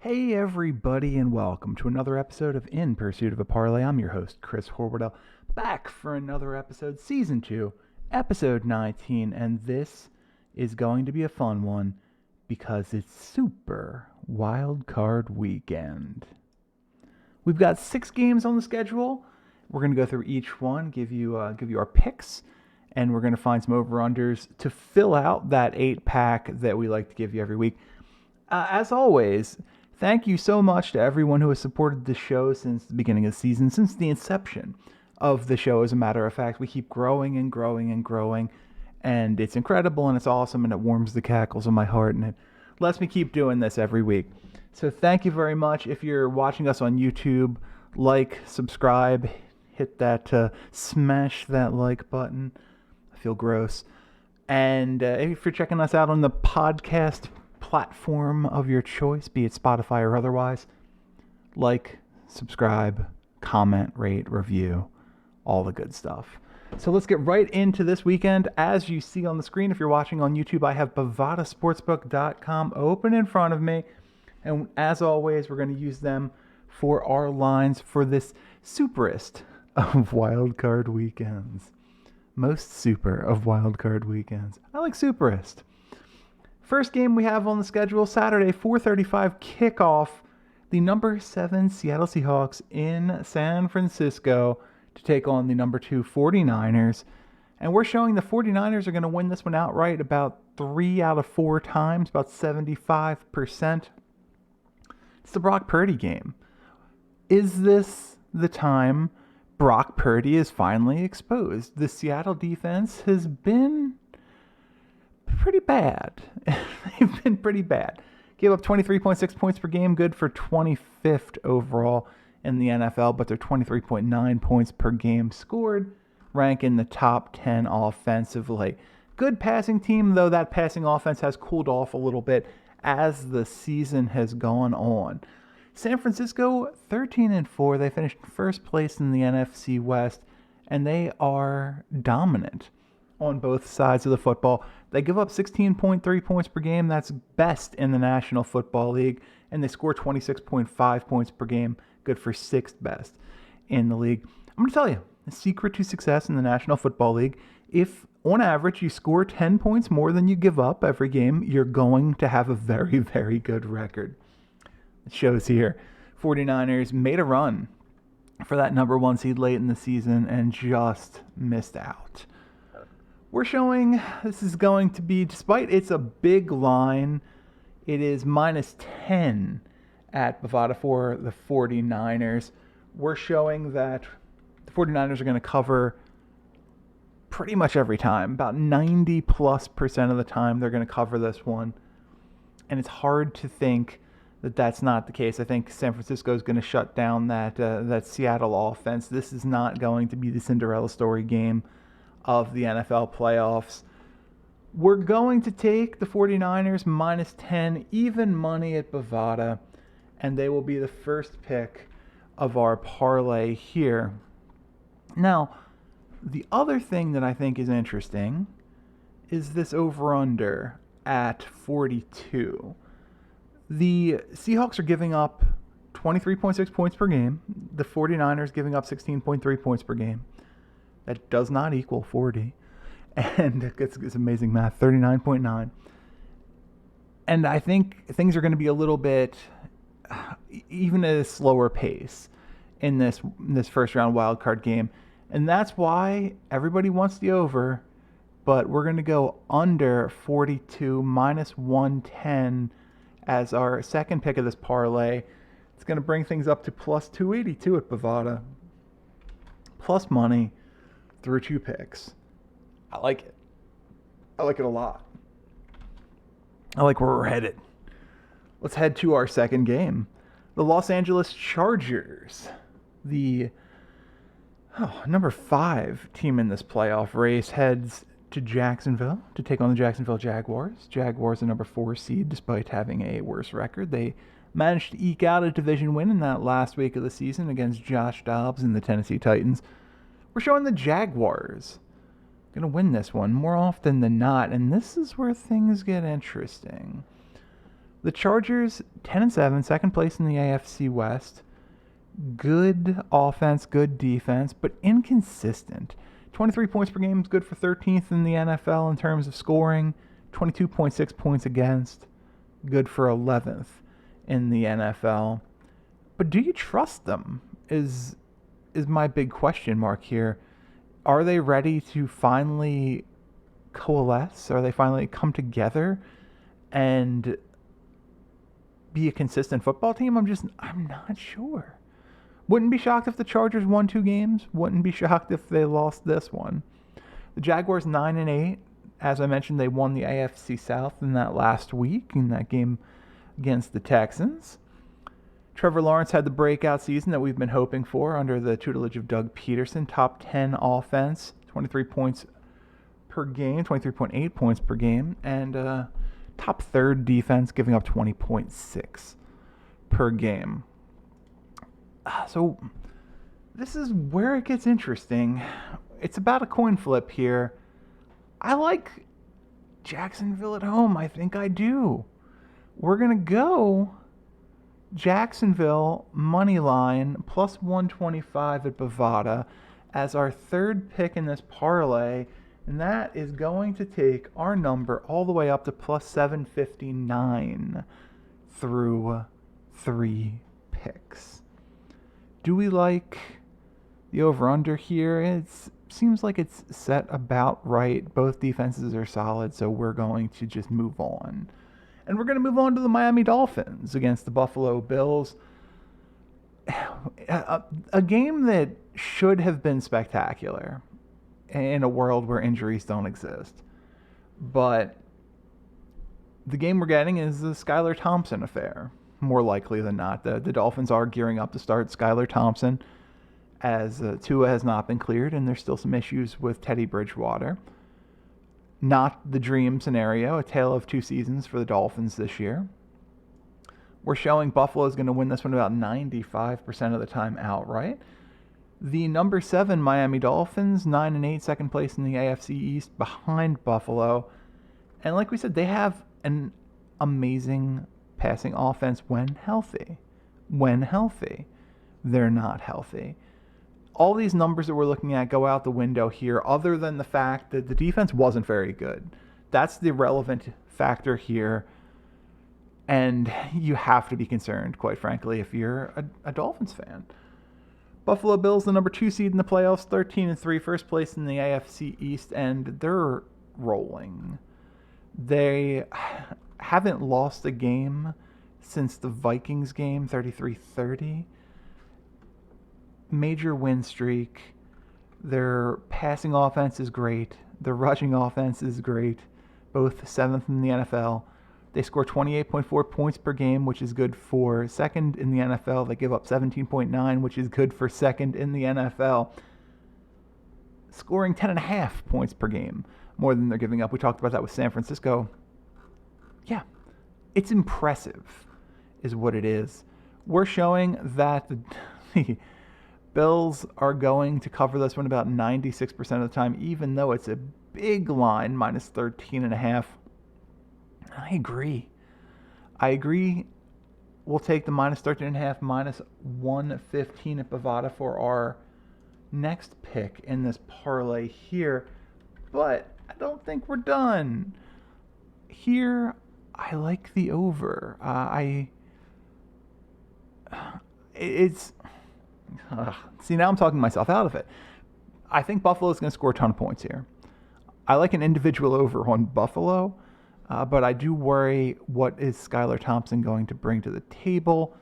Hey everybody, and welcome to another episode of In Pursuit of a Parlay. I'm your host, Chris Horwedel, back for another episode, Season 2, Episode 19, and this is going to be a fun one because it's Super Wildcard Weekend. We've got 6 games on the schedule. We're going to go through each one, give you our picks, and we're going to find some over-unders to fill out that 8-pack that we like to give you every week. As always, thank you so much to everyone who has supported the show since the beginning of the season, since the inception of the show. As a matter of fact, we keep growing and growing and growing, and it's incredible and it's awesome, and it warms the cackles of my heart, and it lets me keep doing this every week. So thank you very much. If you're watching us on YouTube, like, subscribe, hit that, smash that like button. I feel gross. And if you're checking us out on the podcast platform of your choice, be it Spotify or otherwise, like, subscribe, comment, rate, review, all the good stuff. So let's get right into this weekend. As you see on the screen, if you're watching on YouTube, I have bovadasportsbook.com open in front of me. And as always, we're going to use them for our lines for this superest of wildcard weekends. Most super of wildcard weekends. I like superest. First game we have on the schedule, Saturday, 4:35 kickoff. The number 7 Seattle Seahawks in San Francisco to take on the number 2 49ers. And we're showing the 49ers are going to win this one outright about 3 out of 4 times, about 75%. It's the Brock Purdy game. Is this the time Brock Purdy is finally exposed? The Seattle defense has been pretty bad. They've been pretty bad. Gave up 23.6 points per game, good for 25th overall in the NFL, but they're 23.9 points per game scored, rank in the top 10 offensively. Good passing team, though that passing offense has cooled off a little bit as the season has gone on. San Francisco, 13-4. They finished first place in the NFC West, and they are dominant on both sides of the football. They give up 16.3 points per game. That's best in the National Football League. And they score 26.5 points per game. Good for 6th best in the league. I'm going to tell you, the secret to success in the National Football League, if on average you score 10 points more than you give up every game, you're going to have a very, very good record. It shows here. 49ers made a run for that number 1 seed late in the season and just missed out. We're showing this is going to be, despite it's a big line, it is -10 at Bovada for the 49ers. We're showing that the 49ers are going to cover pretty much every time. About 90+% of the time they're going to cover this one. And it's hard to think that that's not the case. I think San Francisco is going to shut down that Seattle offense. This is not going to be the Cinderella story game of the NFL playoffs. We're going to take the 49ers -10, even money at Bovada, and they will be the first pick of our parlay here. Now, the other thing that I think is interesting is this over-under at 42. The Seahawks are giving up 23.6 points per game. The 49ers giving up 16.3 points per game. That does not equal 40. And it's amazing math, 39.9. And I think things are going to be a little bit, even at a slower pace in this first round wildcard game. And that's why everybody wants the over, but we're going to go under 42, -110 as our second pick of this parlay. It's going to bring things up to +282 at Bovada. Plus money through 2 picks. I like it. I like it a lot. I like where we're headed. Let's head to our second game. The Los Angeles Chargers, the number 5 team in this playoff race, heads to Jacksonville to take on the Jacksonville Jaguars. Jaguars are number 4 seed despite having a worse record. They managed to eke out a division win in that last week of the season against Josh Dobbs and the Tennessee Titans. We're showing the Jaguars going to win this one more often than not, and this is where things get interesting. The Chargers, 10-7, second place in the AFC West. Good offense, good defense, but inconsistent. 23 points per game is good for 13th in the NFL in terms of scoring. 22.6 points against, good for 11th in the NFL. But do you trust them? Is my big question mark here. Are they ready to finally coalesce? Are they finally come together and be a consistent football team? I'm not sure. Wouldn't be shocked if the Chargers won 2 games. Wouldn't be shocked if they lost this one. The Jaguars 9-8. As I mentioned, they won the AFC South in that last week in that game against the Texans. Trevor Lawrence had the breakout season that we've been hoping for under the tutelage of Doug Peterson. Top 10 offense, 23 points per game, 23.8 points per game, and top third defense, giving up 20.6 per game. So this is where it gets interesting. It's about a coin flip here. I like Jacksonville at home. I think I do. We're going to go Jacksonville money line plus 125 at Bovada as our third pick in this parlay, and that is going to take our number all the way up to plus 759 through 3 picks. Do we like the over-under here? It seems like it's set about right. Both defenses are solid, so we're going to just move on. And we're going to move on to the Miami Dolphins against the Buffalo Bills. A game that should have been spectacular in a world where injuries don't exist. But the game we're getting is the Skylar Thompson affair, more likely than not. The Dolphins are gearing up to start Skylar Thompson as Tua has not been cleared, and there's still some issues with Teddy Bridgewater. Not the dream scenario, a tale of 2 seasons for the Dolphins this year. We're showing Buffalo is going to win this one about 95% of the time outright. The number 7 Miami Dolphins, 9-8, second place in the AFC East behind Buffalo. And like we said, they have an amazing passing offense when healthy. When healthy. They're not healthy. All these numbers that we're looking at go out the window here, other than the fact that the defense wasn't very good. That's the relevant factor here. And you have to be concerned, quite frankly, if you're a Dolphins fan. Buffalo Bills, the number 2 seed in the playoffs, 13-3, first place in the AFC East, and they're rolling. They haven't lost a game since the Vikings game, 33-30. Major win streak. Their passing offense is great. Their rushing offense is great. Both 7th in the NFL. They score 28.4 points per game, which is good for 2nd in the NFL. They give up 17.9, which is good for 2nd in the NFL. Scoring 10.5 points per game, more than they're giving up. We talked about that with San Francisco. Yeah, it's impressive, is what it is. We're showing that the Bills are going to cover this one about 96% of the time, even though it's a big line, minus 13.5. I agree. We'll take the minus 13.5, minus 115 at Bovada for our next pick in this parlay here. But I don't think we're done. Here, I like the over. See, now I'm talking myself out of it. I think Buffalo's going to score a ton of points here. I like an individual over on Buffalo, but I do worry, what is Skylar Thompson going to bring to the table?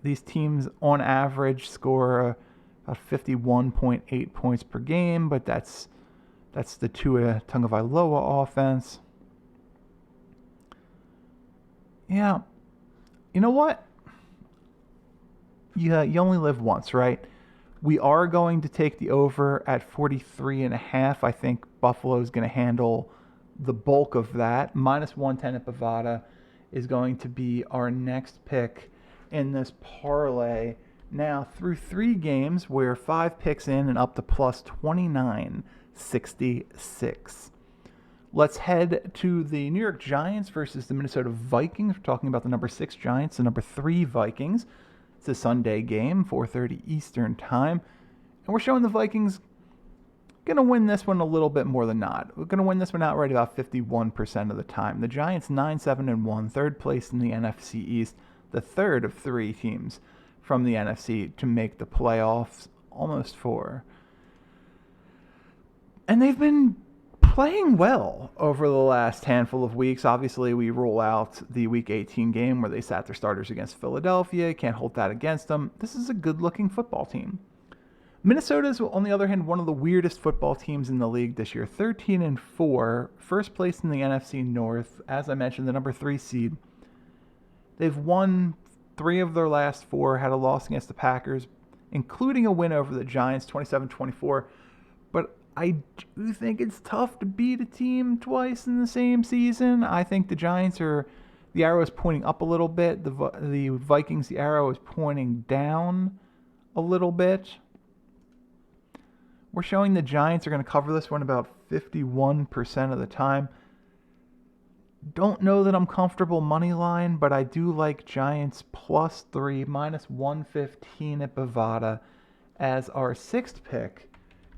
These teams, on average, score about 51.8 points per game, but that's the Tua Tagovailoa offense. Yeah. You know what? You only live once, right? We are going to take the over at 43.5. I think Buffalo's going to handle the bulk of that. Minus 110 at Bovada is going to be our next pick in this parlay. Now, through 3 games, we're 5 picks in and up to plus 29.66. Let's head to the New York Giants versus the Minnesota Vikings. We're talking about the number 6 Giants, the number 3 Vikings. It's a Sunday game, 4:30 Eastern time. And we're showing the Vikings going to win this one a little bit more than not. We're going to win this one outright about 51% of the time. The Giants 9-7-1, third place in the NFC East, the third of 3 teams from the NFC to make the playoffs, almost 4. And they've been playing well over the last handful of weeks. Obviously, we roll out the Week 18 game where they sat their starters against Philadelphia. Can't hold that against them. This is a good-looking football team. Minnesota is, on the other hand, one of the weirdest football teams in the league this year. 13-4, first place in the NFC North. As I mentioned, the number 3 seed. They've won 3 of their last 4, had a loss against the Packers, including a win over the Giants, 27-24. But I do think it's tough to beat a team twice in the same season. I think the Giants the arrow is pointing up a little bit. The Vikings, the arrow is pointing down a little bit. We're showing the Giants are going to cover this one about 51% of the time. Don't know that I'm comfortable money line, but I do like Giants +3, -115 at Bovada as our 6th pick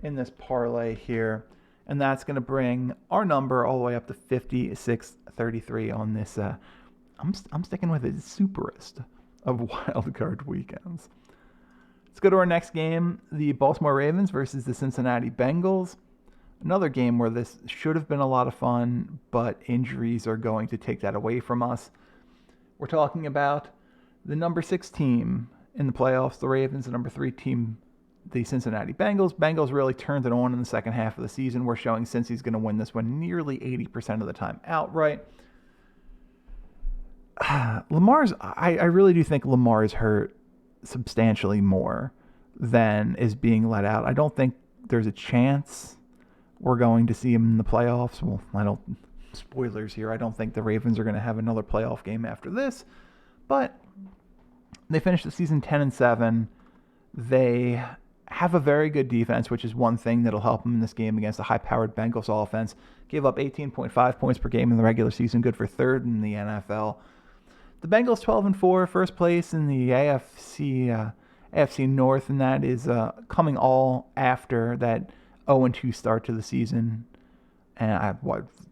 in this parlay here. And that's going to bring our number all the way up to 56.33 on this. I'm sticking with it, superest of wildcard weekends. Let's go to our next game, the Baltimore Ravens versus the Cincinnati Bengals. Another game where this should have been a lot of fun, but injuries are going to take that away from us. We're talking about the number 6 team in the playoffs, the Ravens, the number 3 team, the Cincinnati Bengals. Bengals really turned it on in the second half of the season. We're showing Cincy's going to win this one nearly 80% of the time outright. I really do think Lamar is hurt substantially more than is being let out. I don't think there's a chance we're going to see him in the playoffs. Well, spoilers here. I don't think the Ravens are going to have another playoff game after this, but they finished the season 10-7. They have a very good defense, which is one thing that'll help them in this game against a high-powered Bengals offense. Gave up 18.5 points per game in the regular season, good for 3rd in the NFL. The Bengals 12-4, first place in the AFC North, and that is coming all after that 0-2 start to the season, and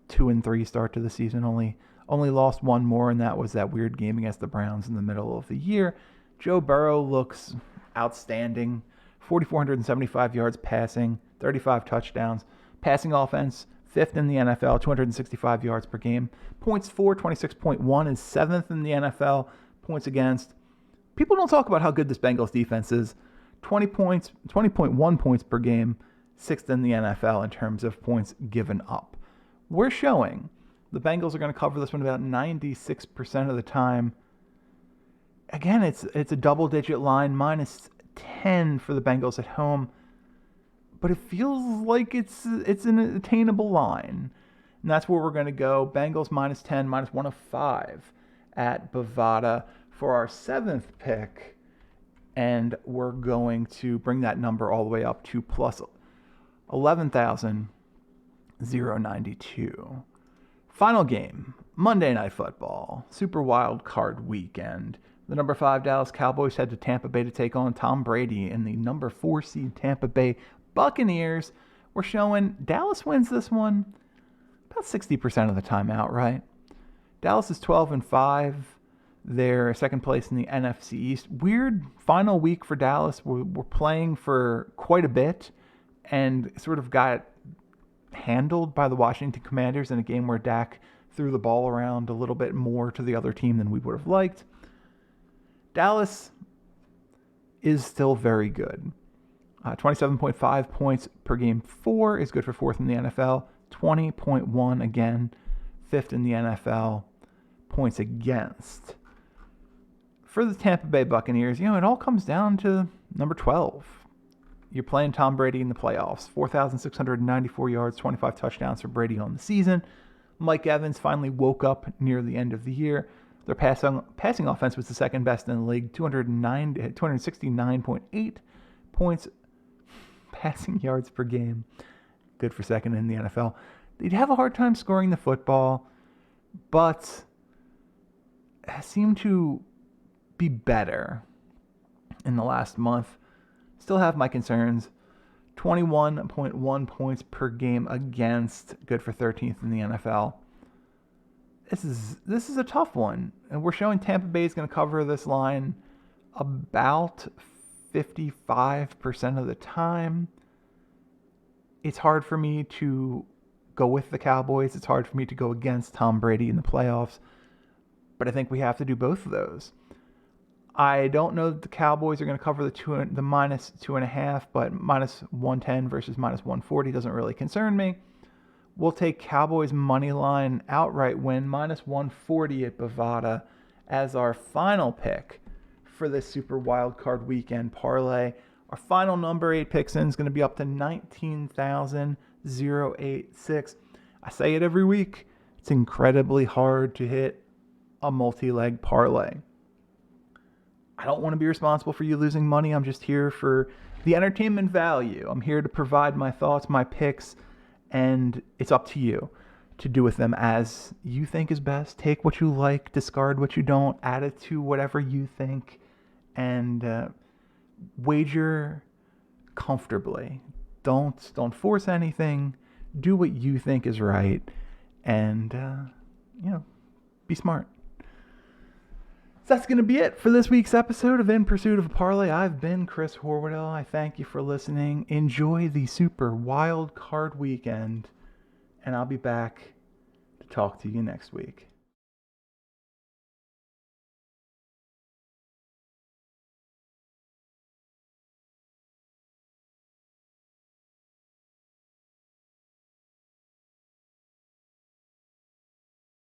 2-3 start to the season. Only lost one more, and that was that weird game against the Browns in the middle of the year. Joe Burrow looks outstanding. 4,475 yards passing, 35 touchdowns. Passing offense, 5th in the NFL, 265 yards per game. Points for, 26.1 is 7th in the NFL. Points against. People don't talk about how good this Bengals defense is. 20.1 points per game, 6th in the NFL in terms of points given up. We're showing the Bengals are going to cover this one about 96% of the time. Again, it's a double-digit line, -10 for the Bengals at home. But it feels like it's an attainable line. And that's where we're going to go. Bengals -10, -105 at Bovada for our 7th pick. And we're going to bring that number all the way up to plus 11,092. Final game, Monday Night Football, Super Wildcard weekend. The number 5 Dallas Cowboys head to Tampa Bay to take on Tom Brady and the number 4 seed Tampa Bay Buccaneers. We're showing Dallas wins this one about 60% of the time outright. Dallas is 12-5. They're second place in the NFC East. Weird final week for Dallas. We're playing for quite a bit and sort of got handled by the Washington Commanders in a game where Dak threw the ball around a little bit more to the other team than we would have liked. Dallas is still very good. 27.5 points per game 4 is good for 4th in the NFL. 20.1 again, 5th in the NFL. Points against. For the Tampa Bay Buccaneers, it all comes down to number 12. You're playing Tom Brady in the playoffs. 4,694 yards, 25 touchdowns for Brady on the season. Mike Evans finally woke up near the end of the year. Their passing offense was the second best in the league, 269.8 points passing yards per game. Good for 2nd in the NFL. they'd have a hard time scoring the football, but seem to be better in the last month. Still have my concerns. 21.1 points per game against, good for 13th in the NFL. This is a tough one, and we're showing Tampa Bay is going to cover this line about 55% of the time. It's hard for me to go with the Cowboys. It's hard for me to go against Tom Brady in the playoffs, but I think we have to do both of those. I don't know that the Cowboys are going to cover the minus 2.5, but minus 110 versus minus 140 doesn't really concern me. We'll take Cowboys money line outright win minus 140 at Bovada as our final pick for this Super Wildcard weekend parlay. Our final number 8 picks in is going to be up to 19,086. I say it every week. It's incredibly hard to hit a multi-leg parlay. I don't want to be responsible for you losing money. I'm just here for the entertainment value. I'm here to provide my thoughts, my picks, and it's up to you to do with them as you think is best. Take what you like, discard what you don't, add it to whatever you think, and wager comfortably. Don't force anything. Do what you think is right, and be smart. So that's going to be it for this week's episode of In Pursuit of a Parlay. I've been Chris Horwedel. I thank you for listening. Enjoy the Super Wild Card weekend, and I'll be back to talk to you next week.